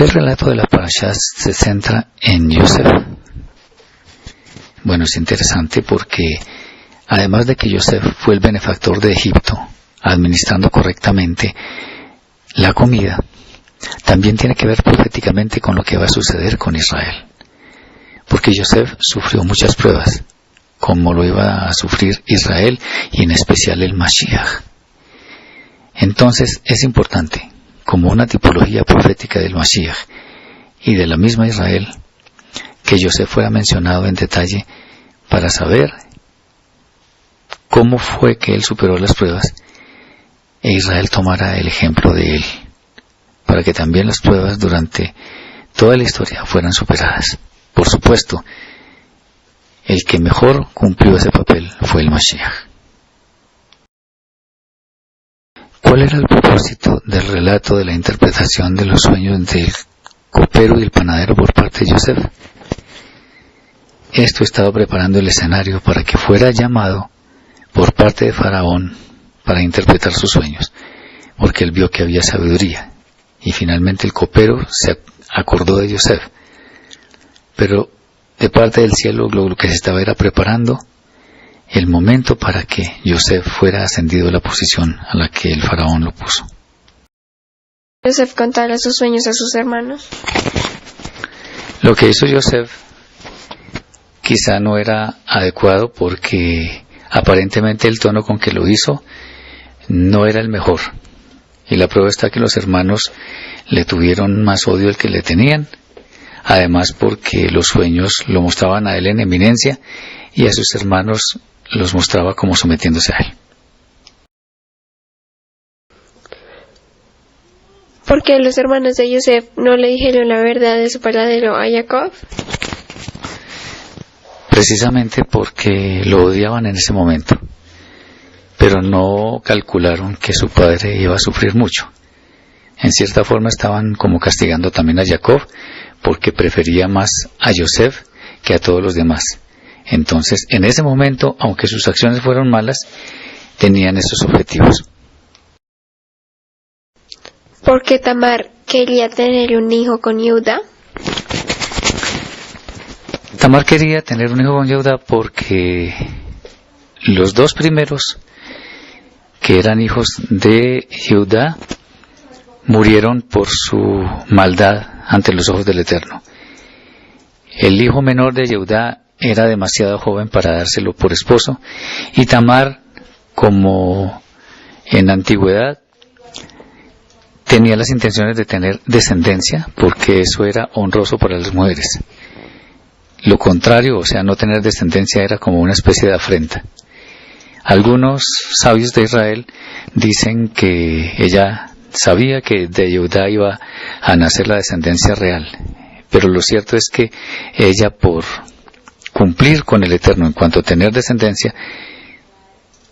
qué el relato de la Parashá se centra en Yosef? Bueno, es interesante porque además de que Yosef fue el benefactor de Egipto, administrando correctamente la comida, también tiene que ver proféticamente con lo que va a suceder con Israel. Porque Yosef sufrió muchas pruebas, como lo iba a sufrir Israel y en especial el Mashiach. Entonces es importante, como una tipología profética del Mashiach y de la misma Israel, que Yosef fuera mencionado en detalle para saber cómo fue que él superó las pruebas e Israel tomara el ejemplo de él, para que también las pruebas durante toda la historia fueran superadas. Por supuesto, el que mejor cumplió ese papel fue el Mashiach. ¿Cuál era el propósito del relato de la interpretación de los sueños del copero y el panadero por parte de Yosef? Esto estaba preparando el escenario para que fuera llamado por parte de Faraón para interpretar sus sueños, porque él vio que había sabiduría, y finalmente el copero se acordó de Yosef. Pero de parte del cielo lo que se estaba era preparando el momento para que Yosef fuera ascendido a la posición a la que el faraón lo puso. Yosef contara sus sueños a sus hermanos. Lo que hizo Yosef quizá no era adecuado porque aparentemente el tono con que lo hizo no era el mejor. Y la prueba está que los hermanos le tuvieron más odio del que le tenían. Además porque los sueños lo mostraban a él en eminencia y a sus hermanos los mostraba como sometiéndose a él. ¿Por qué los hermanos de Yosef no le dijeron la verdad de su paradero a Jacob? Precisamente porque lo odiaban en ese momento, pero no calcularon que su padre iba a sufrir mucho. En cierta forma estaban como castigando también a Jacob, porque prefería más a Yosef que a todos los demás. Entonces, en ese momento, aunque sus acciones fueron malas, tenían esos objetivos. ¿Por qué Tamar quería tener un hijo con Yehuda? Tamar quería tener un hijo con Yehuda porque los dos primeros, que eran hijos de Yehuda, murieron por su maldad ante los ojos del Eterno. El hijo menor de Yehuda era demasiado joven para dárselo por esposo, y Tamar, como en la antigüedad, tenía las intenciones de tener descendencia, porque eso era honroso para las mujeres. Lo contrario, o sea, no tener descendencia era como una especie de afrenta. Algunos sabios de Israel dicen que ella sabía que de Yehuda iba a nacer la descendencia real, pero lo cierto es que ella, por cumplir con el Eterno en cuanto a tener descendencia,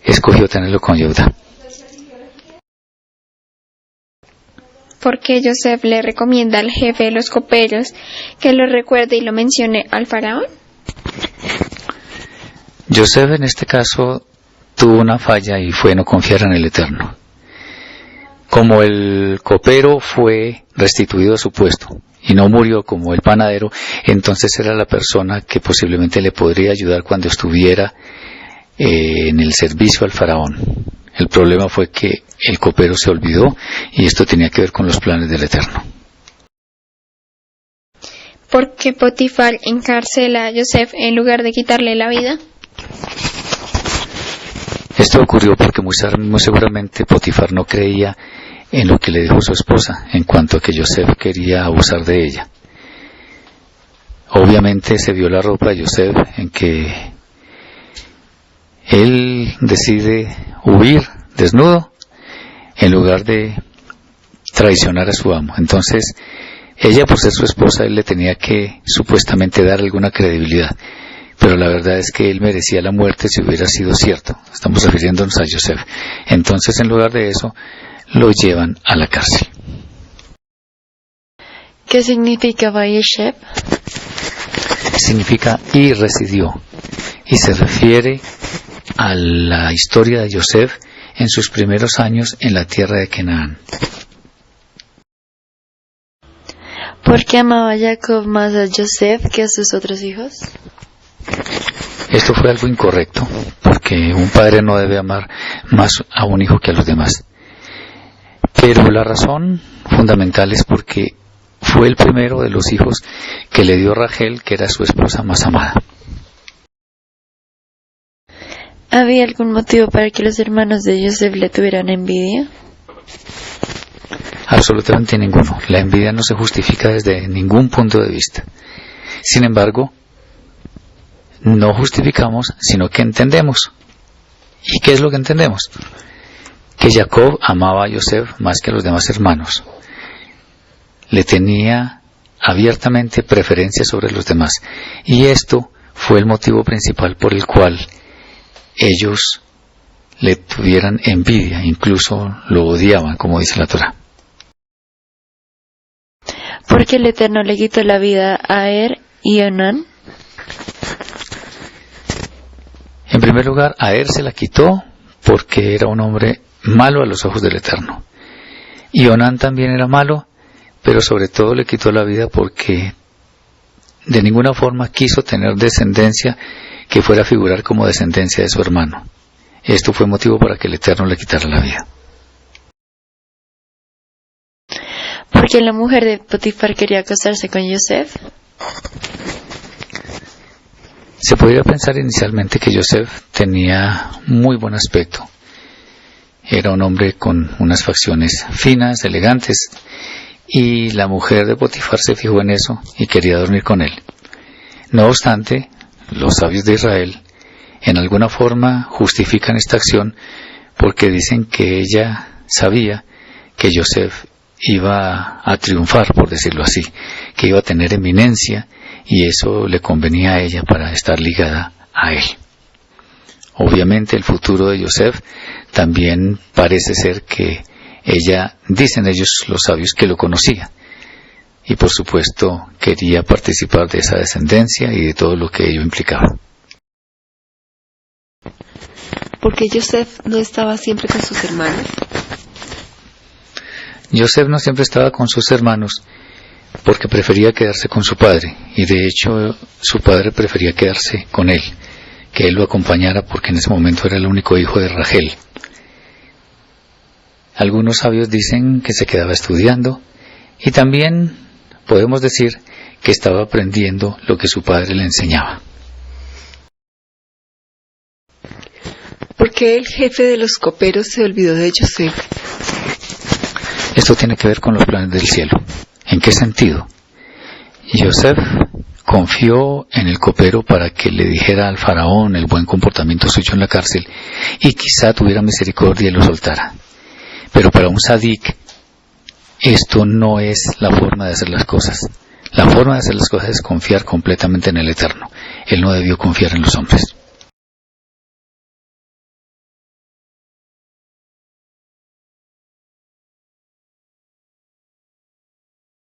escogió tenerlo con Yehuda. ¿Por qué Yosef le recomienda al jefe de los coperos que lo recuerde y lo mencione al faraón? Yosef en este caso tuvo una falla y fue no confiar en el Eterno. Como el copero fue restituido a su puesto y no murió como el panadero, entonces era la persona que posiblemente le podría ayudar cuando estuviera en el servicio al faraón. El problema fue que el copero se olvidó y esto tenía que ver con los planes del Eterno. ¿Por qué Potifar encarcela a Yosef en lugar de quitarle la vida? Esto ocurrió porque muy seguramente Potifar no creía en lo que le dijo su esposa, en cuanto a que Yosef quería abusar de ella. Obviamente se vio la ropa de Yosef en que él decide huir desnudo en lugar de traicionar a su amo. Entonces, ella, por ser su esposa, él le tenía que supuestamente dar alguna credibilidad. Pero la verdad es que él merecía la muerte si hubiera sido cierto. Estamos refiriéndonos a Yosef. Entonces, en lugar de eso, lo llevan a la cárcel. ¿Qué significa Vayeshev? Significa y residió. Y se refiere a la historia de Yosef en sus primeros años en la tierra de Canaán. ¿Por qué amaba Jacob más a Joseph que a sus otros hijos? Esto fue algo incorrecto, porque un padre no debe amar más a un hijo que a los demás. Pero la razón fundamental es porque fue el primero de los hijos que le dio Rachel, que era su esposa más amada. ¿Había algún motivo para que los hermanos de Joseph le tuvieran envidia? Absolutamente ninguno. La envidia no se justifica desde ningún punto de vista. Sin embargo, no justificamos, sino que entendemos. ¿Y qué es lo que entendemos? Que Jacob amaba a Joseph más que a los demás hermanos. Le tenía abiertamente preferencia sobre los demás. Y esto fue el motivo principal por el cual ellos le tuvieran envidia, incluso lo odiaban, como dice la Torá. ¿Por qué el Eterno le quitó la vida a Er y Onán? En primer lugar, a Er se la quitó porque era un hombre malo a los ojos del Eterno. Y Onán también era malo, pero sobre todo le quitó la vida porque de ninguna forma quiso tener descendencia que fuera a figurar como descendencia de su hermano. Esto fue motivo para que el Eterno le quitara la vida. ¿Por qué la mujer de Potifar quería casarse con Joseph? Se podría pensar inicialmente que Joseph tenía muy buen aspecto. Era un hombre con unas facciones finas, elegantes, y la mujer de Potifar se fijó en eso y quería dormir con él. No obstante, los sabios de Israel en alguna forma justifican esta acción porque dicen que ella sabía que Joseph iba a triunfar, por decirlo así, que iba a tener eminencia y eso le convenía a ella para estar ligada a él. Obviamente el futuro de Joseph también parece ser que ella, dicen ellos los sabios, que lo conocía y por supuesto quería participar de esa descendencia y de todo lo que ello implicaba. Porque Joseph no estaba siempre con sus hermanos. Joseph no siempre estaba con sus hermanos porque prefería quedarse con su padre, y de hecho su padre prefería quedarse con él, que él lo acompañara porque en ese momento era el único hijo de Rachel. Algunos sabios dicen que se quedaba estudiando y también podemos decir que estaba aprendiendo lo que su padre le enseñaba. ¿Por qué el jefe de los coperos se olvidó de Joseph? Esto tiene que ver con los planes del cielo. ¿En qué sentido? Joseph confió en el copero para que le dijera al faraón el buen comportamiento suyo en la cárcel y quizá tuviera misericordia y lo soltara. Pero para un sadik, esto no es la forma de hacer las cosas. La forma de hacer las cosas es confiar completamente en el Eterno. Él no debió confiar en los hombres.